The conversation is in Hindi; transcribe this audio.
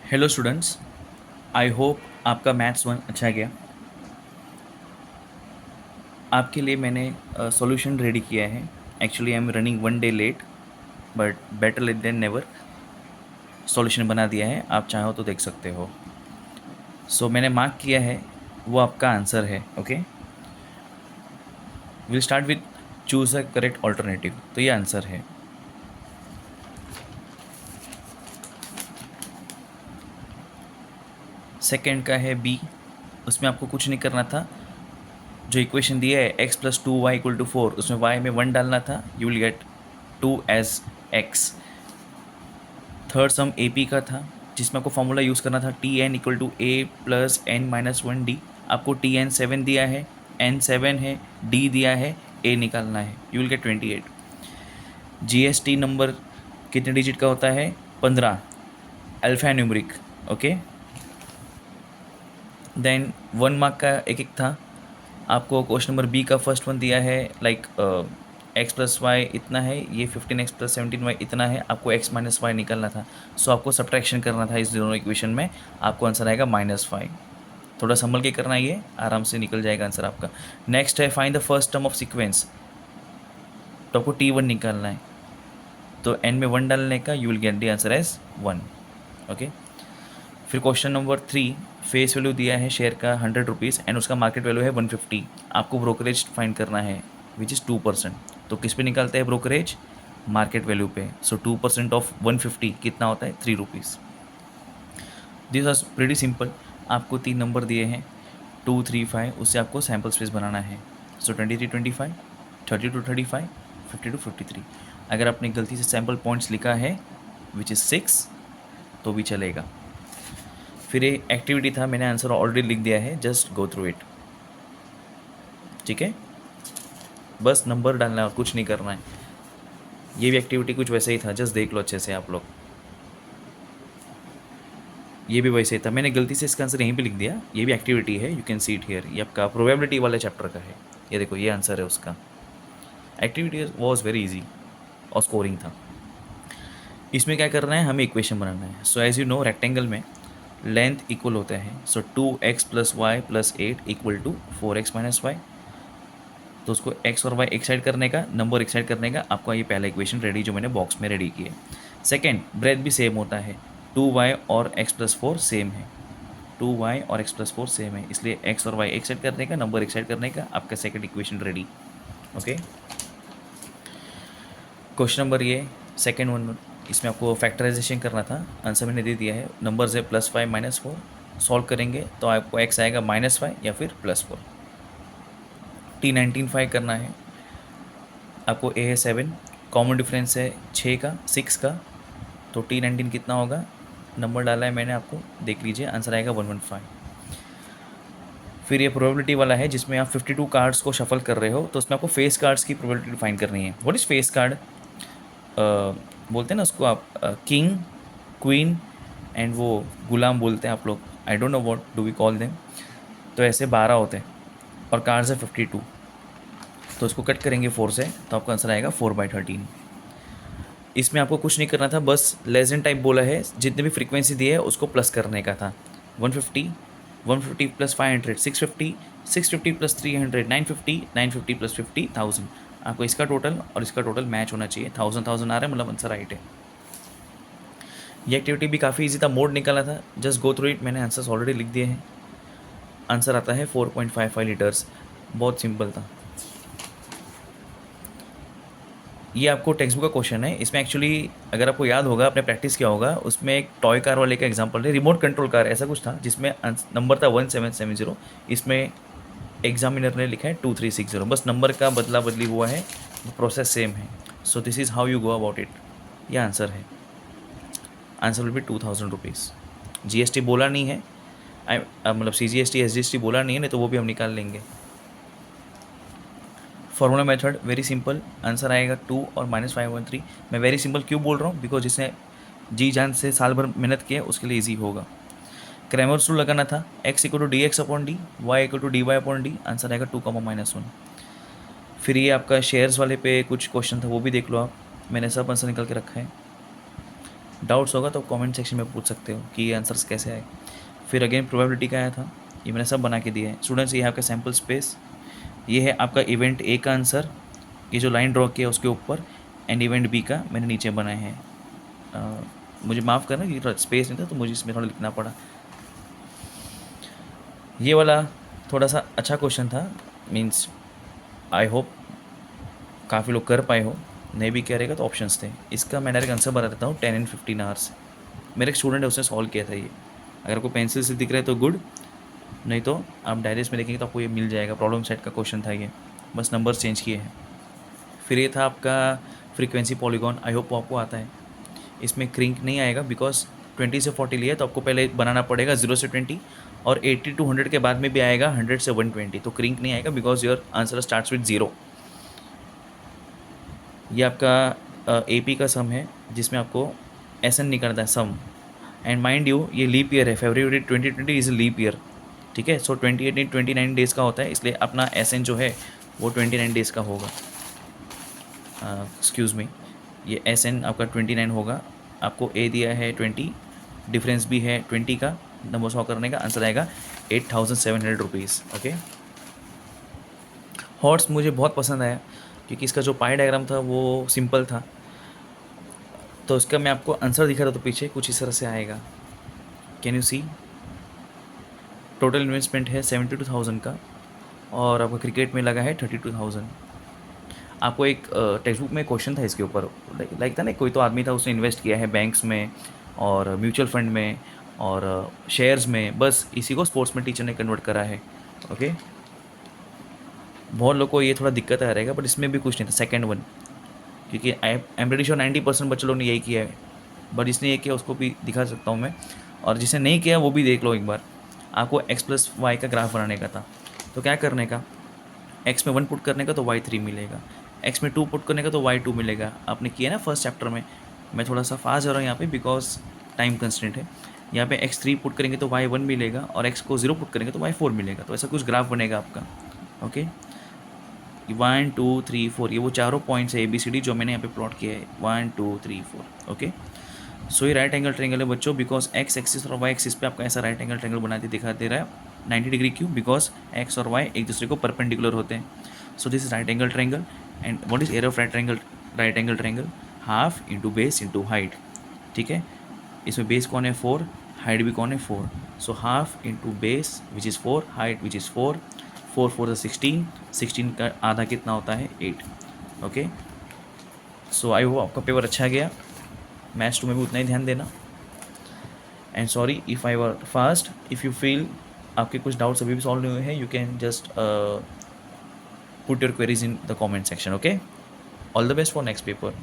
हेलो स्टूडेंट्स, आई होप आपका मैथ्स वन अच्छा गया। आपके लिए मैंने सॉल्यूशन रेडी किया है। Actually I am running one day late, but better late than never. Solution बना दिया है, आप चाहो तो देख सकते हो। मैंने मार्क किया है, वो आपका आंसर है। Okay, will start with choose a correct alternative. तो ये आंसर है। सेकेंड का है बी, उसमें आपको कुछ नहीं करना था। जो इक्वेशन दिया है x प्लस 2y = 4, उसमें y में 1 डालना था। You will get 2 as x। Third sum A P का था, जिसमें आपको फॉर्मूला यूज़ करना था Tn = a+n-1d। आपको Tn 7 दिया है, n 7 है, d दिया है, a निकालना है। You will get 28। GST नंबर कितने डिजिट का होता है? 15, alpha numeric. Okay, then 1 mark का एक एक था। आपको क्वेश्चन नंबर बी का फर्स्ट वन दिया है, लाइक x प्लस वाई इतना है, ये 15x + 17y इतना है। आपको x माइनस वाई निकालना था। आपको सब्ट्रैक्शन करना था इस दोनों इक्वेशन में। आपको आंसर आएगा -5। थोड़ा संभल के करना, ये आराम से निकल जाएगा आंसर आपका। नेक्स्ट है find the first term of sequence. तो आपको T1 निकालना है। तो n में 1 डालने का, you will get the answer as 1। Okay, फिर क्वेश्चन नंबर 3, फेस वैल्यू दिया है शेयर का 100 रुपीज़ एंड उसका मार्केट वैल्यू है 150। आपको ब्रोकरेज फाइंड करना है विच इज़ 2%। तो किस पे निकालते हैं ब्रोकरेज? मार्केट वैल्यू पे। 2% ऑफ 150 कितना होता है? 3 rupees. This are pretty simple. आपको 3 नंबर दिए हैं 2, 3, 5, उससे आपको सैम्पल स्पेस बनाना है। 23, 25, 30 to 35, 50 to 53। अगर आपने गलती से सैम्पल पॉइंट्स लिखा है विच इज़ 6 तो भी चलेगा। फिर ये एक्टिविटी था, मैंने आंसर ऑलरेडी लिख दिया है, जस्ट गो थ्रू इट। ठीक है, बस नंबर डालना है और कुछ नहीं करना है। ये भी एक्टिविटी कुछ वैसे ही था, जस्ट देख लो अच्छे से आप लोग। ये भी वैसे ही था, मैंने गलती से इसका आंसर यहीं पे लिख दिया। ये भी एक्टिविटी है, you can see it here. ये आपका प्रोबेबिलिटी वाले चैप्टर का है। ये देखो, ये आंसर है उसका। एक्टिविटी वॉज वेरी इजी और स्कोरिंग था। इसमें क्या करना है, हमें इक्वेशन बनाना है। So as you know, rectangle में लेंथ इक्वल होता है। 2x + y + 8 = 4x - y। तो उसको x और y एक साइड करने का, नंबर एक साइड करने का, आपका ये पहला इक्वेशन रेडी जो मैंने बॉक्स में रेडी किया। सेकेंड, ब्रेथ भी सेम होता है। 2y और x + 4 सेम है। 2y और x + 4 सेम है, इसलिए x और y एक साइड करने का, नंबर एक साइड करने का, आपका second equation ready. Okay, question number ये सेकेंड वन, इसमें आपको फैक्टराइजेशन करना था। आंसर मैंने दे दिया है, नंबर है +5 - 4। सॉल्व करेंगे तो आपको x आएगा -5 या फिर +4। T19 फाइंड करना है। आपको a है 7, कॉमन डिफरेंस है 6 का। तो T19 कितना होगा? नंबर डाला है मैंने, आपको देख लीजिए, आंसर आएगा 115। फिर ये प्रोबेबिलिटी वाला है, जिसमें आप 52 कार्ड्स को शफल कर रहे हो, तो उसमें आपको फेस कार्ड्स की प्रोबेबिलिटी फाइंड करनी है। What is face card? बोलते हैं ना उसको आप, किंग, क्वीन एंड वो गुलाम बोलते हैं आप लोग। I don't know what do we call them. तो ऐसे 12 होते हैं और कार्ड्स है 52। तो इसको कट करेंगे 4 से, तो आपका आंसर आएगा 4/13। इसमें आपको कुछ नहीं करना था, बस लेस देन टाइप बोला है, जितने भी फ्रीक्वेंसी दी है उसको प्लस करने का था। 150, 150 + 500, 650, 650 + 300, 950, 950 + 50, 1000। आपको इसका टोटल और इसका टोटल मैच होना चाहिए। 1000 आ रहा है, मतलब आंसर राइट है। ये एक्टिविटी भी काफ़ी इजी था, मोड निकाला था, जस्ट गो थ्रू इट। मैंने आंसर्स ऑलरेडी लिख दिए हैं। आंसर आता है 4.55 लीटर्स। बहुत सिंपल था। ये आपको टेक्स्ट बुक का क्वेश्चन है। इसमें एक्चुअली अगर आपको याद होगा, आपने प्रैक्टिस किया होगा, उसमें एक टॉय कार वाले का एग्जांपल है, रिमोट कंट्रोल कार ऐसा कुछ था, जिसमें नंबर था 1770। इसमें एग्जामिनर ने लिखा है 2360। बस नंबर का बदला बदली हुआ है, प्रोसेस सेम है। So this is how you go about it. ये आंसर है। Answer will be 2000 rupees. GST बोला नहीं है, मतलब CGST SGST बोला नहीं है, नहीं तो वो भी हम निकाल लेंगे। Formula method very simple, answer आएगा 2 और -513। मैं वेरी सिंपल क्यों बोल रहा हूँ? बिकॉज जिसने जी जान से साल भर मेहनत की है उसके लिए ईजी होगा। क्रैमर्स रूल लगाना था, x = dx/d, y = dy/d। Answer आएगा 2, -1। फिर ये आपका शेयर्स वाले पे कुछ क्वेश्चन था, वो भी देख लो आप। मैंने सब आंसर निकल के रखा है। डाउट्स होगा तो कमेंट सेक्शन में पूछ सकते हो कि ये आंसर्स कैसे आए। फिर अगेन प्रोबेबिलिटी का आया था, ये मैंने सब बना के दिया है। स्टूडेंट्स ये है आपका सैम्पल स्पेस, ये है आपका इवेंट ए का आंसर, ये जो लाइन ड्रॉ किया उसके ऊपर, एंड इवेंट बी का मैंने नीचे बनाए हैं। मुझे माफ़ करना कि थोड़ा स्पेस नहीं था तो मुझे इसमें थोड़ा लिखना पड़ा। ये वाला थोड़ा सा अच्छा क्वेश्चन था, मीन्स आई होप काफ़ी लोग कर पाए हो, नहीं भी कह रहेगा तो ऑप्शंस थे। इसका मैं डायरेक्ट आंसर बता देता हूँ, 10 and 15 आवर्स। मेरे एक स्टूडेंट है उसने सॉल्व किया था ये। अगर आपको पेंसिल से दिख रहा है तो गुड, नहीं तो आप डायरीज में देखेंगे तो आपको ये मिल जाएगा। प्रॉब्लम सेट का क्वेश्चन था ये, बस नंबर्स चेंज किए हैं। फिर ये था आपका फ्रीक्वेंसी पॉलीगॉन, आई होप आपको आता है। इसमें क्रिंक नहीं आएगा बिकॉज 20 से 40 लिया तो आपको पहले बनाना पड़ेगा 0 से 20, और 80 to 100 के बाद में भी आएगा 100 से 120, तो क्रिंक नहीं आएगा because your answer starts with 0। ये आपका एपी का सम है जिसमें आपको एस एन निकलता है सम, एंड माइंड यू ये लीप ईयर है, फरवरी 2020 इज़ लीप ईयर, ठीक है। सो 29 डेज़ का होता है, इसलिए अपना एस एन जो है वो 29 डेज़ का होगा। एक्सक्यूज़ मी, ये एस एन आपका 29 होगा। आपको ए दिया है 20, डिफरेंस भी है 20 का, नंबर सॉल्व करने का आंसर आएगा 8700 रुपीज़। ओके, हॉर्स मुझे बहुत पसंद आया क्योंकि इसका जो पाई डायग्राम था वो सिंपल था। तो इसका मैं आपको आंसर दिखा रहा तो पीछे कुछ इस तरह से आएगा। Can you see, total investment है 72,000 का, और आपका क्रिकेट में लगा है 32,000। आपको एक टेक्स्ट बुक में क्वेश्चन था इसके ऊपर, लाइक था ना, कोई तो आदमी था उसने इन्वेस्ट किया है बैंक्स में और म्यूचुअल फंड में और शेयर्स में, बस इसी को स्पोर्ट्स में टीचर ने कन्वर्ट करा है। ओके, बहुत लोग को ये थोड़ा दिक्कत आ रहेगा, बट इसमें भी कुछ नहीं था सेकेंड वन, क्योंकि आई एम प्रीटी श्योर 90% बच्चों लोगों ने यही किया है, बट जिसने ये किया उसको भी दिखा सकता हूँ मैं, और जिसने नहीं किया वो भी देख लो एक बार। आपको x प्लस वाई का ग्राफ बनाने का था, तो क्या करने का, x में 1 पुट करने का तो y 3 मिलेगा, x में 2 पुट करने का तो y 2 मिलेगा। आपने किया ना फर्स्ट चैप्टर में। मैं थोड़ा सा फास्ट जा रहा हूँ यहाँ पे बिकॉज टाइम कंस्टेंट है। यहाँ पे x 3 पुट करेंगे तो y 1 मिलेगा, और x को 0 पुट करेंगे तो y 4 मिलेगा। तो ऐसा कुछ ग्राफ बनेगा आपका। ओके, 1 2 3 4 ये वो चारों पॉइंट्स है ABCD जो मैंने यहाँ पे प्लॉट किया है, 1 2 3 4। ओके, सो ये राइट एंगल ट्रेंगल है बच्चों, बिकॉज एक्स एक्सिस और वाई एक्सिस पे आपका ऐसा राइट एंगल ट्रेंगल बनाते दिखा दे रहा है 90 डिग्री। क्यों? बिकॉज एक्स और वाई एक दूसरे को परपेंडिकुलर होते हैं। So this is right angle triangle, and what is area of right angle triangle, half into base into height, ठीक है। इसमें बेस कौन है 4, हाइट भी कौन है 4, so half into base which is 4, height which is 4, 4 4 16, 16 का आधा कितना होता है 8। ओके, सो आई होप आपका पेपर अच्छा गया। मैथ्स 2 में भी उतना ही ध्यान देना, and sorry if I were fast. If you feel आपके कुछ डाउट्स अभी भी सॉल्व नहीं हुए हैं, you can just put your queries in the comment section. Okay, all the best for next paper.